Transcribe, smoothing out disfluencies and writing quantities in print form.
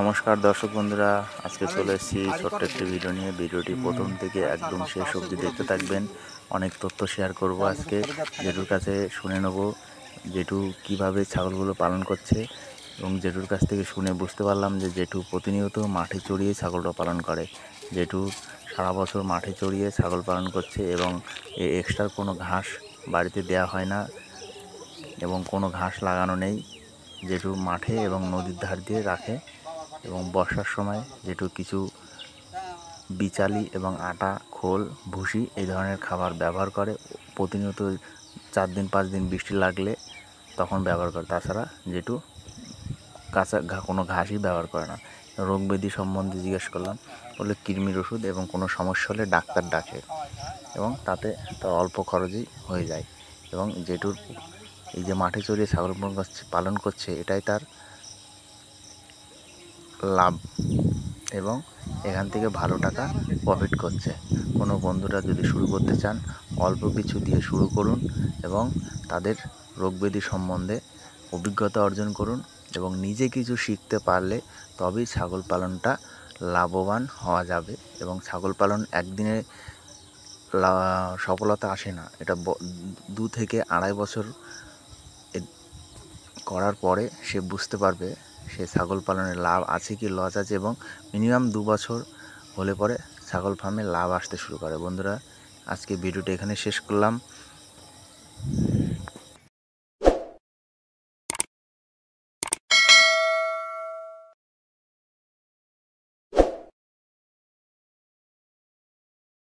নমস্কার দর্শক বন্ধুরা, আজকে চলে এসেছি ছোট্ট একটি ভিডিও নিয়ে। ভিডিওটি প্রথম থেকে একদম শেষ অবধি দেখতে থাকবেন। অনেক তথ্য শেয়ার করব আজকে। জেঠুর কাছে শুনে নেব জেঠু কীভাবে ছাগলগুলো পালন করছে, এবং জেঠুর কাছ থেকে শুনে বুঝতে পারলাম যে জেঠু প্রতিনিয়ত মাঠে চড়িয়ে ছাগলটা পালন করে। জেঠু সারা বছর মাঠে চড়িয়ে ছাগল পালন করছে এবং এক্সট্রা কোনো ঘাস বাড়িতে দেওয়া হয় না এবং কোনো ঘাস লাগানো নেই। জেঠু মাঠে এবং নদীর ধার দিয়ে রাখে এবং বর্ষার সময় জেঠু কিছু বিচালি এবং আটা, খোল, ভুসি এই ধরনের খাবার ব্যবহার করে। প্রতিনিয়ত 4 দিন 5 দিন বৃষ্টি লাগলে তখন ব্যবহার করে। তাছাড়া জেঠু কাঁচা কোনো ঘাসই ব্যবহার করে না। রোগ ব্যাধি সম্বন্ধে জিজ্ঞেস করলাম, বললে কৃমির ওষুধ এবং কোনো সমস্যা হলে ডাক্তার ডাকে এবং তাতে তার অল্প খরচেই হয়ে যায়। এবং জেঠুর এই যে মাঠে চড়িয়ে ছাগল পালন করছে, এটাই তার লাভ এবং এখান থেকে ভালো টাকা প্রফিট করছে। কোনো বন্ধুরা যদি শুরু করতে চান, অল্প কিছু দিয়ে শুরু করুন এবং তাদের রোগ ব্যাধি সম্বন্ধে অভিজ্ঞতা অর্জন করুন এবং নিজে কিছু শিখতে পারলে তবেই ছাগল পালনটা লাভবান হওয়া যাবে। এবং ছাগল পালন একদিনে সফলতা আসে না, এটা 2 থেকে 2.5 বছর করার পরে সে বুঝতে পারবে সে ছাগল পালনের লাভ আছে কি লস আছে, এবং মিনিমাম 2 বছর হলে পরে ছাগল ফার্মে লাভ আসতে শুরু করে। বন্ধুরা, আজকে ভিডিওটা এখানে শেষ করলাম।